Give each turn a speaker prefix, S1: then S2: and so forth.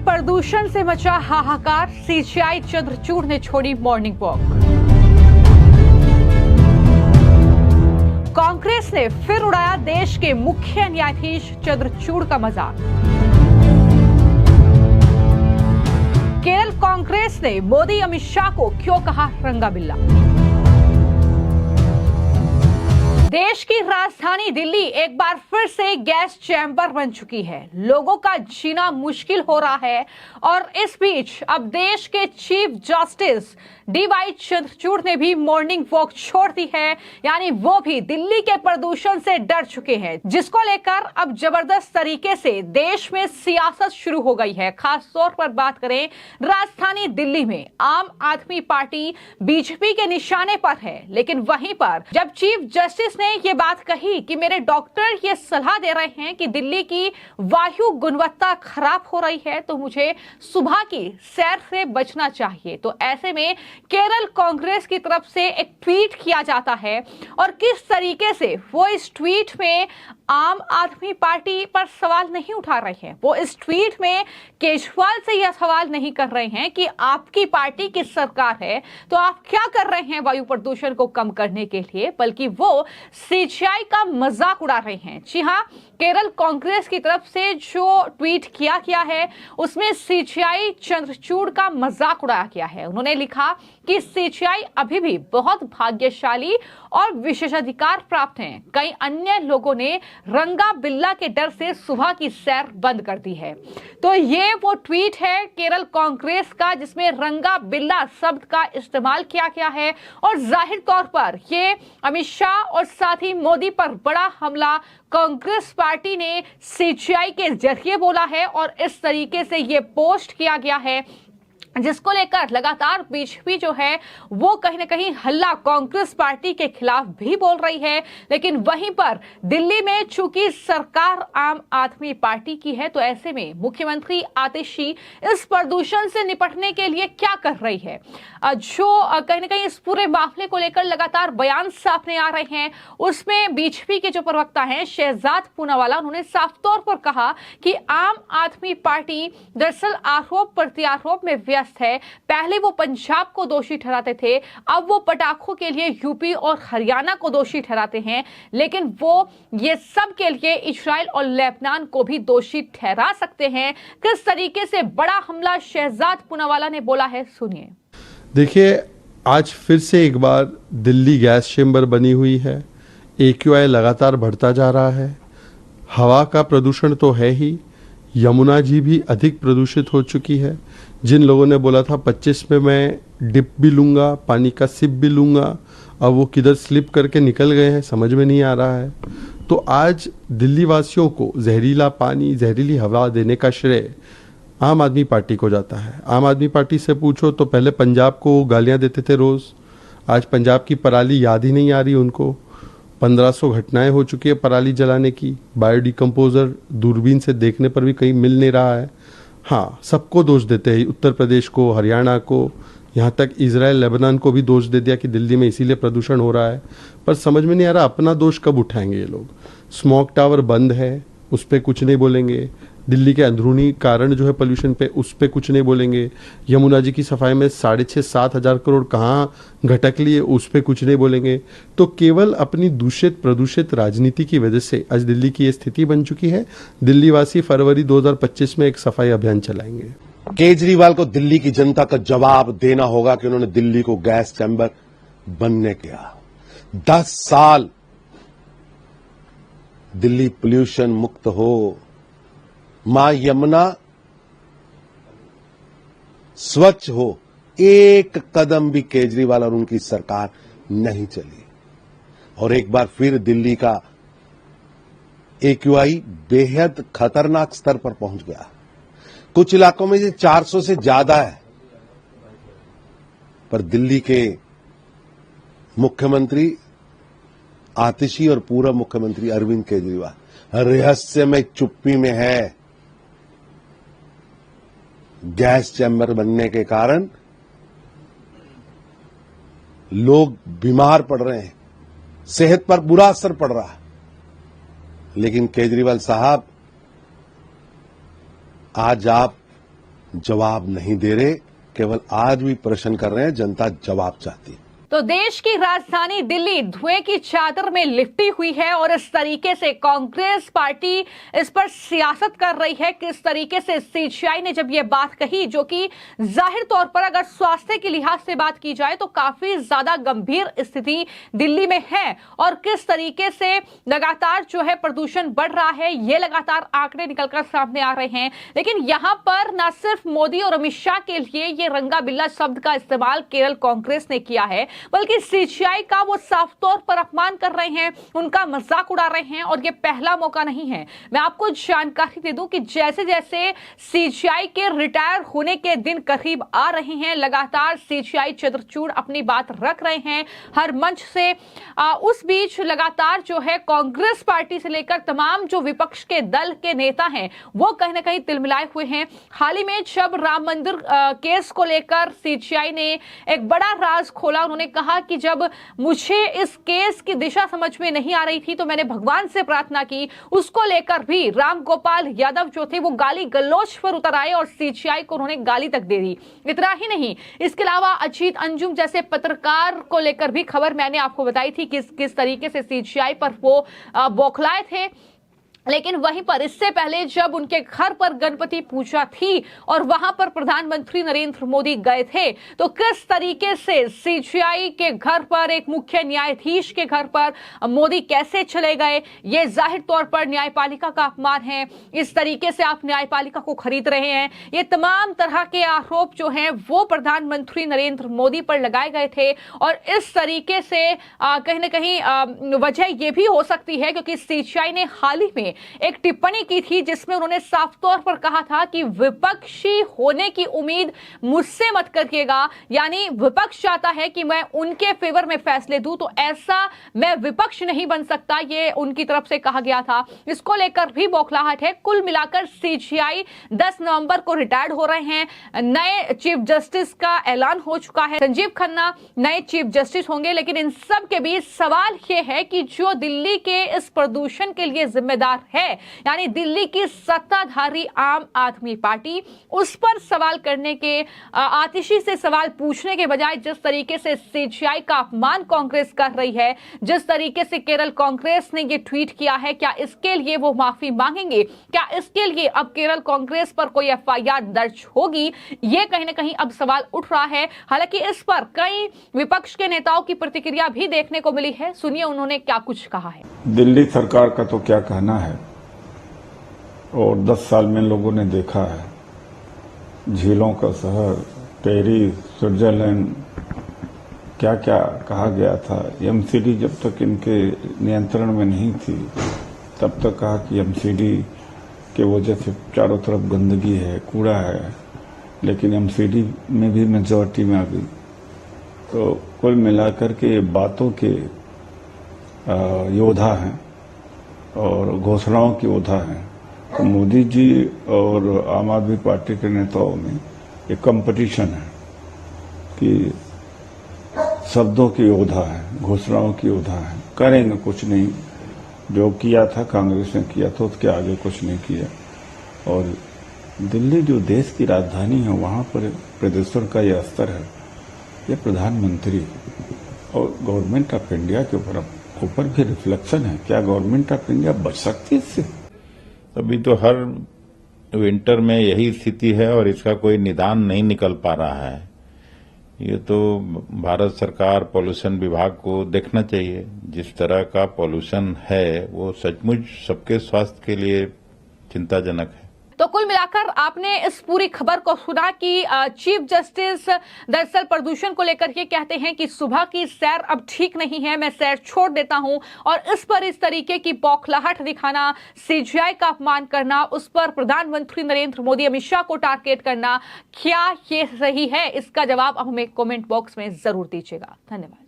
S1: प्रदूषण से मचा हाहाकार, सीजीआई चंद्रचूड़ ने छोड़ी मॉर्निंग वॉक। कांग्रेस ने फिर उड़ाया देश के मुख्य न्यायाधीश चंद्रचूड़ का मजाक। केरल कांग्रेस ने मोदी अमित शाह को क्यों कहा रंगा बिल्ला। देश की राजधानी दिल्ली एक बार फिर से गैस चैम्बर बन चुकी है। लोगों का जीना मुश्किल हो रहा है और इस बीच अब देश के चीफ जस्टिस डीवाई चंद्रचूड़ ने भी मॉर्निंग वॉक छोड़ दी है, यानी वो भी दिल्ली के प्रदूषण से डर चुके हैं, जिसको लेकर अब जबरदस्त तरीके से देश में सियासत शुरू हो गई है। खास तौर पर बात करें राजधानी दिल्ली में आम आदमी पार्टी बीजेपी के निशाने पर है, लेकिन वहीं पर जब चीफ जस्टिस ने ये बात कही कि मेरे डॉक्टर ये सलाह दे रहे हैं कि दिल्ली की वायु गुणवत्ता खराब हो रही है, तो मुझे सुबह की सैर से बचना चाहिए, तो ऐसे में केरल कांग्रेस की तरफ से एक ट्वीट किया जाता है और किस तरीके से वो इस ट्वीट में आम आदमी पार्टी पर सवाल नहीं उठा रहे हैं। वो इस ट्वीट में केजरीवाल से यह सवाल नहीं कर रहे हैं कि आपकी पार्टी की सरकार है तो आप क्या कर रहे हैं वायु प्रदूषण को कम करने के लिए, बल्कि वो सीजीआई का मजाक उड़ा रहे हैं। जी हां, केरल कांग्रेस की तरफ से जो ट्वीट किया गया है उसमें सीजीआई चंद्रचूड़ का मजाक उड़ाया गया है। उन्होंने लिखा कि सीजीआई अभी भी बहुत भाग्यशाली और विशेषाधिकार प्राप्त हैं। कई अन्य लोगों ने रंगा बिल्ला के डर से सुबह की सैर बंद कर दी है। तो ये वो ट्वीट है केरल कांग्रेस का जिसमें रंगा बिल्ला शब्द का इस्तेमाल किया गया है और जाहिर तौर पर ये अमित शाह और साथ ही मोदी पर बड़ा हमला कांग्रेस पार्टी ने सीजीआई के जरिए बोला है और इस तरीके से ये पोस्ट किया गया है, जिसको लेकर लगातार बीजेपी जो है वो कहीं ना कहीं हल्ला कांग्रेस पार्टी के खिलाफ भी बोल रही है। लेकिन वहीं पर दिल्ली में चूंकि सरकार आम आदमी पार्टी की है, तो ऐसे में मुख्यमंत्री आतिशी इस प्रदूषण से निपटने के लिए क्या कर रही है, जो कहीं ना कहीं इस पूरे मामले को लेकर लगातार बयान सामने आ रहे हैं। उसमें बीजेपी के जो प्रवक्ता हैं शहजाद पूनावाला, उन्होंने साफ तौर पर कहा कि आम आदमी पार्टी दरअसल आरोप प्रत्यारोप में व्यस्त है। पहले वो पंजाब को दोषी ठहराते थे, अब वो पटाखों के लिए यूपी और हरियाणा को दोषी ठहराते हैं, लेकिन वो ये सब के लिए इजराइल और लेबनान को भी दोषी ठहरा सकते हैं। किस तरीके से बड़ा हमला शहजाद पूनावाला ने बोला है, सुनिए।
S2: देखिए, आज फिर से एक बार दिल्ली गैस चेंबर बनी हुई है। AQI लगातार बढ़ता जा रहा है। हवा का प्रदूषण तो है ही, यमुना जी भी अधिक प्रदूषित हो चुकी है। जिन लोगों ने बोला था 25 में मैं डिप भी लूँगा, पानी का सिप भी लूँगा, अब वो किधर स्लिप करके निकल गए हैं समझ में नहीं आ रहा है। तो आज दिल्ली वासियों को जहरीला पानी, जहरीली हवा देने का श्रेय आम आदमी पार्टी को जाता है। आम आदमी पार्टी से पूछो तो पहले पंजाब को गालियाँ देते थे रोज़, आज पंजाब की पराली याद ही नहीं आ रही उनको। 1500 घटनाएं हो चुकी है पराली जलाने की। बायोडिकम्पोजर दूरबीन से देखने पर भी कहीं मिल नहीं रहा है। हाँ, सबको दोष देते हैं, उत्तर प्रदेश को, हरियाणा को, यहाँ तक इजराइल लेबनान को भी दोष दे दिया कि दिल्ली में इसीलिए प्रदूषण हो रहा है। पर समझ में नहीं आ रहा अपना दोष कब उठाएंगे ये लोग। स्मोक टावर बंद है, उस पर कुछ नहीं बोलेंगे। दिल्ली के अंदरूनी कारण जो है पोल्यूशन पे, उस पे कुछ नहीं बोलेंगे। यमुना जी की सफाई में 6,500-7 हज़ार करोड़ कहाँ घटक लिए, उस पे कुछ नहीं बोलेंगे। तो केवल अपनी दूषित प्रदूषित राजनीति की वजह से आज दिल्ली की ये स्थिति बन चुकी है। दिल्ली वासी फरवरी 2025 में एक सफाई अभियान चलाएंगे।
S3: केजरीवाल को दिल्ली की जनता का जवाब देना होगा कि उन्होंने दिल्ली को गैस चैम्बर बनने किया। 10 साल दिल्ली पोल्यूशन मुक्त हो, मां यमुना स्वच्छ हो, एक कदम भी केजरीवाल और उनकी सरकार नहीं चली। और एक बार फिर दिल्ली का AQI बेहद खतरनाक स्तर पर पहुंच गया। कुछ इलाकों में ये 400 से ज्यादा है। पर दिल्ली के मुख्यमंत्री आतिशी और पूर्व मुख्यमंत्री अरविंद केजरीवाल रहस्यमय चुप्पी में है। गैस चैम्बर बनने के कारण लोग बीमार पड़ रहे हैं, सेहत पर बुरा असर पड़ रहा है। लेकिन केजरीवाल साहब, आज आप जवाब नहीं दे रहे, केवल आज भी प्रश्न कर रहे हैं, जनता जवाब चाहती है।
S1: तो देश की राजधानी दिल्ली धुएं की चादर में लिपटी हुई है और इस तरीके से कांग्रेस पार्टी इस पर सियासत कर रही है। किस तरीके से सीजीआई ने जब ये बात कही, जो कि जाहिर तौर पर अगर स्वास्थ्य के लिहाज से बात की जाए तो काफी ज्यादा गंभीर स्थिति दिल्ली में है, और किस तरीके से लगातार जो है प्रदूषण बढ़ रहा है, ये लगातार आंकड़े निकलकर सामने आ रहे हैं। लेकिन यहां पर न सिर्फ मोदी और अमित शाह के लिए ये रंगा बिल्ला शब्द का इस्तेमाल केरल कांग्रेस ने किया है, बल्कि सीजीआई का वो साफ तौर पर अपमान कर रहे हैं, उनका मजाक उड़ा रहे हैं। और ये पहला मौका नहीं है। मैं आपको जानकारी दे दूं कि जैसे जैसे सीजीआई के रिटायर होने के दिन करीब आ रहे हैं, लगातार सीजीआई चतुरचूड़ अपनी बात रख रहे हैं हर मंच से। उस बीच लगातार जो है कांग्रेस पार्टी से लेकर तमाम जो विपक्ष के दल के नेता हैं वो कहीं ना कहीं तिलमिलाए हुए हैं। हाल ही में जब राम मंदिर केस को लेकर सीजीआई ने एक बड़ा राज खोला, उन्होंने कहा कि जब मुझे इस केस की दिशा समझ में नहीं आ रही थी तो मैंने भगवान से प्रार्थना की। उसको लेकर भी राम गोपाल यादव जो थे वो गाली गलौज पर उतर आए और सीजीआई को उन्होंने गाली तक दे दी। इतना ही नहीं, इसके अलावा अजीत अंजुम जैसे पत्रकार को लेकर भी खबर मैंने आपको बताई थी किस तरीके से सीजीआई पर वो बौखलाए थे। लेकिन वहीं पर इससे पहले जब उनके घर पर गणपति पूजा थी और वहां पर प्रधानमंत्री नरेंद्र मोदी गए थे, तो किस तरीके से सीजीआई के घर पर, एक मुख्य न्यायाधीश के घर पर मोदी कैसे चले गए, ये जाहिर तौर पर न्यायपालिका का अपमान है। इस तरीके से आप न्यायपालिका को खरीद रहे हैं। ये तमाम तरह के आरोप जो हैं वो प्रधानमंत्री नरेंद्र मोदी पर लगाए गए थे। और इस तरीके से कहीं ना कहीं वजह यह भी हो सकती है क्योंकि सीजीआई ने हाल ही में एक टिप्पणी की थी जिसमें उन्होंने साफ तौर पर कहा था कि विपक्षी होने की उम्मीद मुझसे मत करिएगा। यानी विपक्ष चाहता है कि मैं उनके फेवर में फैसले दूं, तो ऐसा मैं विपक्ष नहीं बन सकता, ये उनकी तरफ से कहा गया था। इसको लेकर भी बौखलाहट है। कुल मिलाकर सीजीआई 10 नवंबर को रिटायर्ड हो रहे हैं। नए चीफ जस्टिस का ऐलान हो चुका है, संजीव खन्ना नए चीफ जस्टिस होंगे। लेकिन इन सब के बीच सवाल यह है कि जो दिल्ली के इस प्रदूषण के लिए जिम्मेदार है, यानी दिल्ली की सत्ताधारी आम आदमी पार्टी, उस पर सवाल करने के, आतिशी से सवाल पूछने के बजाय जिस तरीके से सीजीआई का अपमान कांग्रेस कर रही है, जिस तरीके से केरल कांग्रेस ने ये ट्वीट किया है, क्या इसके लिए वो माफी मांगेंगे? क्या इसके लिए अब केरल कांग्रेस पर कोई एफआईआर दर्ज होगी? ये कहीं ना कहीं अब सवाल उठ रहा है। हालांकि इस पर कई विपक्ष के नेताओं की प्रतिक्रिया भी देखने को मिली है। सुनिए उन्होंने क्या कुछ कहा है।
S4: दिल्ली सरकार का तो क्या कहना है, और 10 साल में लोगों ने देखा है झीलों का शहर, पेरिस, स्विट्जरलैंड, क्या क्या कहा गया था। एमसीडी जब तक इनके नियंत्रण में नहीं थी तब तक कहा कि एमसीडी के वजह से चारों तरफ गंदगी है, कूड़ा है, लेकिन एमसीडी में भी मेजॉरिटी में आ गई। तो कुल मिलाकर के बातों के योद्धा हैं और घोषणाओं की योद्धा हैं। तो मोदी जी और आम आदमी पार्टी के नेताओं में एक कंपटीशन है कि शब्दों की योद्धा है, घोषणाओं की योद्धा है, करेंगे कुछ नहीं। जो किया था कांग्रेस ने किया था, उसके आगे कुछ नहीं किया। और दिल्ली जो देश की राजधानी है, वहां पर प्रदूषण का यह स्तर है, ये प्रधानमंत्री और गवर्नमेंट ऑफ इंडिया के ऊपर भी रिफ्लेक्शन है। क्या गवर्नमेंट ऑफ इंडिया बच सकती है इससे?
S5: अभी तो हर विंटर में यही स्थिति है और इसका कोई निदान नहीं निकल पा रहा है। ये तो भारत सरकार पॉल्यूशन विभाग को देखना चाहिए। जिस तरह का पॉल्यूशन है वो सचमुच सबके स्वास्थ्य के लिए चिंताजनक है।
S1: तो कुल मिलाकर आपने इस पूरी खबर को सुना कि चीफ जस्टिस दरअसल प्रदूषण को लेकर ये कहते हैं कि सुबह की सैर अब ठीक नहीं है, मैं सैर छोड़ देता हूं। और इस पर इस तरीके की बौखलाहट दिखाना, सीजीआई का अपमान करना, उस पर प्रधानमंत्री नरेंद्र मोदी अमित शाह को टारगेट करना, क्या ये सही है? इसका जवाब हमें कमेंट बॉक्स में जरूर दीजिएगा। धन्यवाद।